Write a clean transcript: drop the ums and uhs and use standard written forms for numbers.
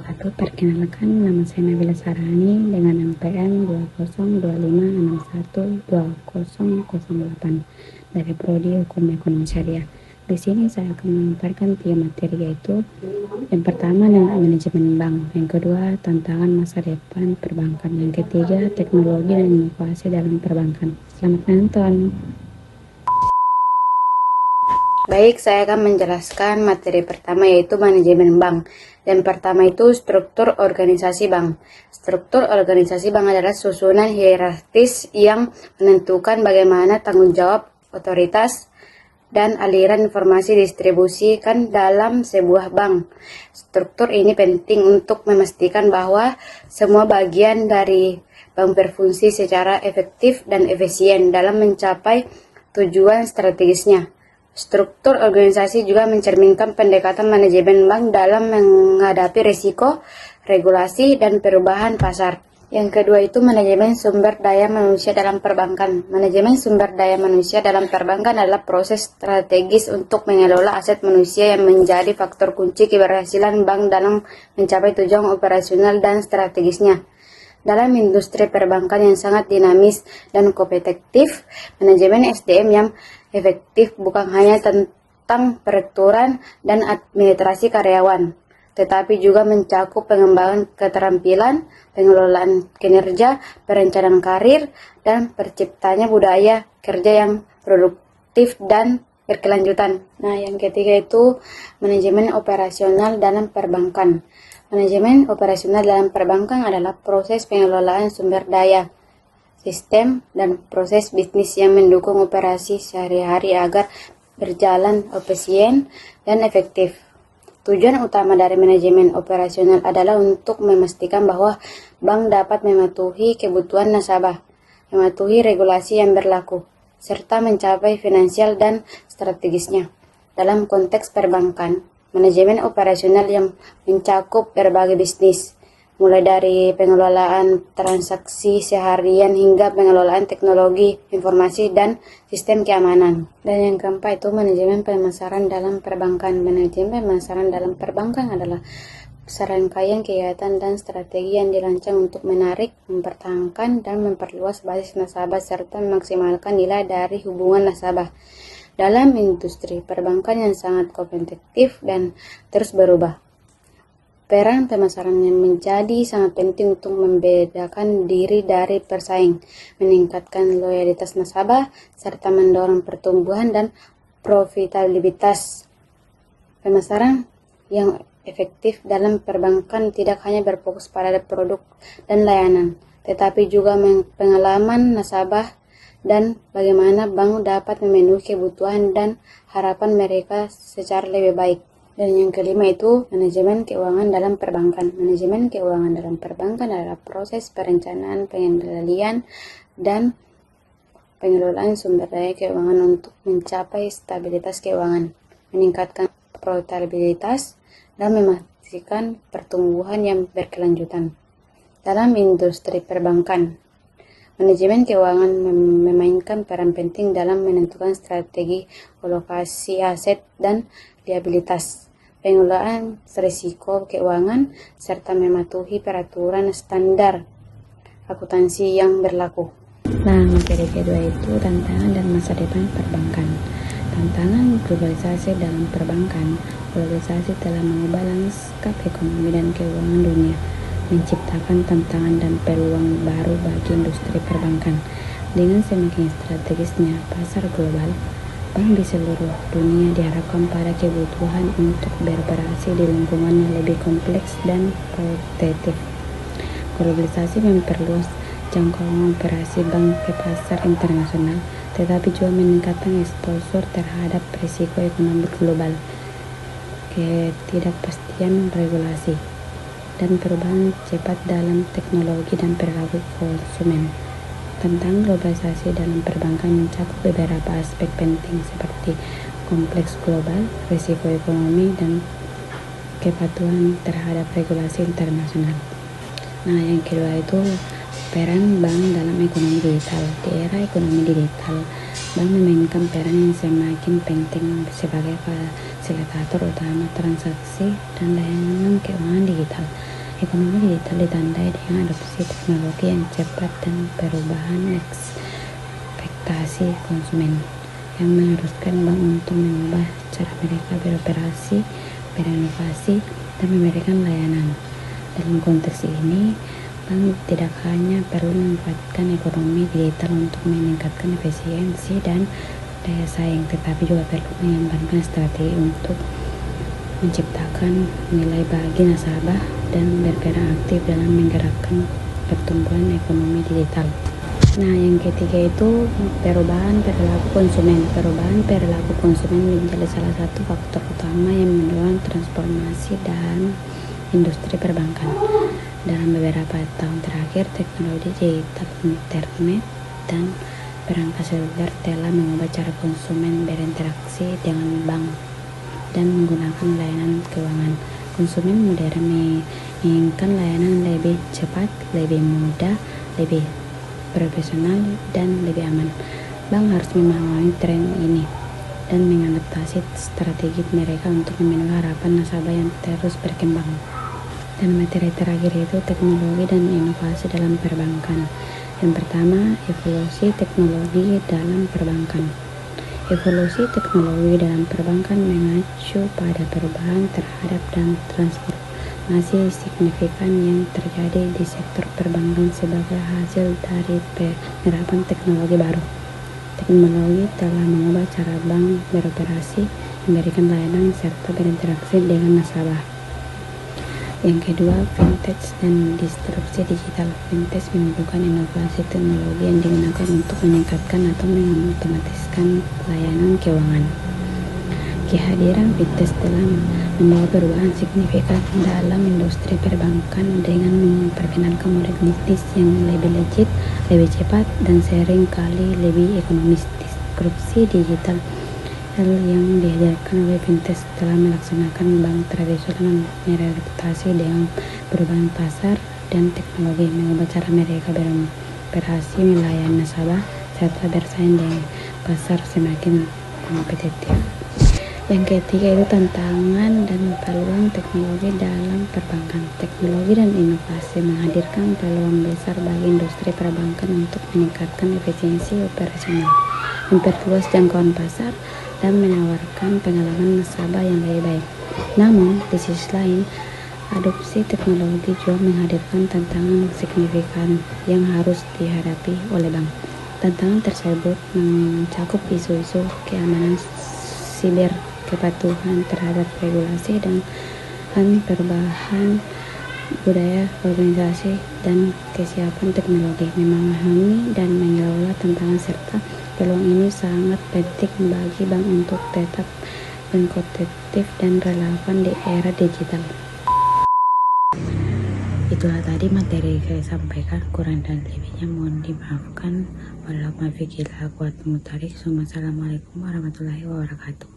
wabarakatuh. Perkenalkan, nama saya Nabila Sarani dengan NPM 202125612008 dari Prodi Hukum Ekonomi Syariah. Di sini saya akan memaparkan 3 materi, yaitu yang pertama manajemen bank, yang kedua tantangan masa depan perbankan, yang ketiga teknologi dan inovasi dalam perbankan. Selamat menonton. Baik, saya akan menjelaskan materi pertama, yaitu manajemen bank. Dan pertama itu struktur organisasi bank. Struktur organisasi bank adalah susunan hierarkis yang menentukan bagaimana tanggung jawab, otoritas, dan aliran informasi distribusikan dalam sebuah bank. Struktur ini penting untuk memastikan bahwa semua bagian dari bank berfungsi secara efektif dan efisien dalam mencapai tujuan strategisnya. Struktur organisasi juga mencerminkan pendekatan manajemen bank dalam menghadapi risiko, regulasi, dan perubahan pasar. Yang kedua itu manajemen sumber daya manusia dalam perbankan. Manajemen sumber daya manusia dalam perbankan adalah proses strategis untuk mengelola aset manusia yang menjadi faktor kunci keberhasilan bank dalam mencapai tujuan operasional dan strategisnya. Dalam industri perbankan yang sangat dinamis dan kompetitif, manajemen SDM yang efektif bukan hanya tentang perekrutan dan administrasi karyawan, tetapi juga mencakup pengembangan keterampilan, pengelolaan kinerja, perencanaan karir, dan terciptanya budaya kerja yang produktif dan berkelanjutan. Nah, yang ketiga itu manajemen operasional dalam perbankan. Manajemen operasional dalam perbankan adalah proses pengelolaan sumber daya, sistem, dan proses bisnis yang mendukung operasi sehari-hari agar berjalan efisien dan efektif. Tujuan utama dari manajemen operasional adalah untuk memastikan bahwa bank dapat mematuhi kebutuhan nasabah, mematuhi regulasi yang berlaku, serta mencapai finansial dan strategisnya. Dalam konteks perbankan, manajemen operasional yang mencakup berbagai bisnis, mulai dari pengelolaan transaksi seharian hingga pengelolaan teknologi, informasi, dan sistem keamanan. Dan yang keempat itu manajemen pemasaran dalam perbankan. Manajemen pemasaran dalam perbankan adalah serangkaian kegiatan dan strategi yang dirancang untuk menarik, mempertahankan, dan memperluas basis nasabah serta memaksimalkan nilai dari hubungan nasabah. Dalam industri perbankan yang sangat kompetitif dan terus berubah, peran pemasaran yang menjadi sangat penting untuk membedakan diri dari persaing, meningkatkan loyalitas nasabah, serta mendorong pertumbuhan dan profitabilitas. Pemasaran yang efektif dalam perbankan tidak hanya berfokus pada produk dan layanan, tetapi juga pengalaman nasabah dan bagaimana bank dapat memenuhi kebutuhan dan harapan mereka secara lebih baik. Dan yang kelima itu manajemen keuangan dalam perbankan. Manajemen keuangan dalam perbankan adalah proses perencanaan, pengendalian, dan pengelolaan sumber daya keuangan untuk mencapai stabilitas keuangan, meningkatkan profitabilitas, dan memastikan pertumbuhan yang berkelanjutan. Dalam industri perbankan, manajemen keuangan memainkan peran penting dalam menentukan strategi alokasi aset dan liabilitas, pengelolaan risiko keuangan, serta mematuhi peraturan standar akuntansi yang berlaku. Nah, materi kedua itu tantangan dan masa depan perbankan. Tantangan globalisasi dalam perbankan. Globalisasi telah mengubah lanskap ekonomi dan keuangan dunia, menciptakan tantangan dan peluang baru bagi industri perbankan. Dengan semakin strategisnya pasar global, bank di seluruh dunia diharapkan pada kebutuhan untuk beroperasi di lingkungan yang lebih kompleks dan kompetitif. Globalisasi memperluas jangkauan operasi bank ke pasar internasional, tetapi juga meningkatkan eksposur terhadap risiko ekonomi global, ketidakpastian regulasi, dan perubahan cepat dalam teknologi dan perilaku konsumen. Tentang globalisasi dalam perbankan mencakup beberapa aspek penting seperti kompleks global, risiko ekonomi, dan kepatuhan terhadap regulasi internasional. Nah, yang kedua itu peran bank dalam ekonomi digital. Di era ekonomi digital, bank memainkan peran yang semakin penting sebagai fasilitator utama transaksi dan layanan keuangan digital. Ekonomi digital ditandai dengan adopsi teknologi yang cepat dan perubahan ekspektasi konsumen yang mengharuskan bank untuk mengubah cara mereka beroperasi, berinovasi, dan memberikan layanan. Dalam konteks ini, bank tidak hanya perlu memanfaatkan ekonomi digital untuk meningkatkan efisiensi dan daya saing, tetapi juga perlu mengembangkan strategi untuk menciptakan nilai bagi nasabah dan berperan aktif dalam menggerakkan pertumbuhan ekonomi digital. Nah, yang ketiga itu perubahan perilaku konsumen. Perubahan perilaku konsumen menjadi salah satu faktor utama yang mendorong transformasi dan industri perbankan. Dalam beberapa tahun terakhir, teknologi digital, internet, dan perangkat seluler telah mengubah cara konsumen berinteraksi dengan bank dan menggunakan layanan keuangan. Konsumen modern menginginkan layanan lebih cepat, lebih mudah, lebih profesional, dan lebih aman. Bank harus memahami tren ini dan mengadaptasi strategi mereka untuk memenuhi harapan nasabah yang terus berkembang. Dan materi terakhir itu teknologi dan inovasi dalam perbankan. Yang pertama, evolusi teknologi dalam perbankan. Evolusi teknologi dalam perbankan mengacu pada perubahan terhadap dan transformasi signifikan yang terjadi di sektor perbankan sebagai hasil dari penerapan teknologi baru. Teknologi telah mengubah cara bank beroperasi, memberikan layanan, serta berinteraksi dengan nasabah. Yang kedua, fintech dan disrupsi digital. Fintech menunjukkan inovasi teknologi yang digunakan untuk meningkatkan atau mengotomatiskan layanan keuangan. Kehadiran fintech telah membawa perubahan signifikan dalam industri perbankan dengan memperkenalkan model bisnis yang lebih legit, lebih cepat, dan sering kali lebih ekonomis. Disrupsi digital hal yang dihadirkan oleh fintech telah melaksanakan bank tradisional beradaptasi dengan perubahan pasar dan teknologi, mengubah cara mereka beroperasi, melayani nasabah, serta bersaing dengan pasar semakin kompetitif. Yang ketiga itu tantangan dan peluang teknologi dalam perbankan. Teknologi dan inovasi menghadirkan peluang besar bagi industri perbankan untuk meningkatkan efisiensi operasional, memperluas jangkauan pasar, dan menawarkan pengalaman nasabah yang lebih baik. Namun, di sisi lain, adopsi teknologi juga menghadirkan tantangan signifikan yang harus dihadapi oleh bank. Tantangan tersebut mencakup isu-isu keamanan siber, kepatuhan terhadap regulasi, dan perubahan budaya organisasi dan kesiapan teknologi. Memahami dan mengelola tantangan serta peluang ini sangat penting bagi bank untuk tetap kompetitif dan relevan di era digital. Itulah tadi materi yang saya sampaikan, kurang dan lebihnya mohon dimaafkan. Wassalamualaikum warahmatullahi wabarakatuh.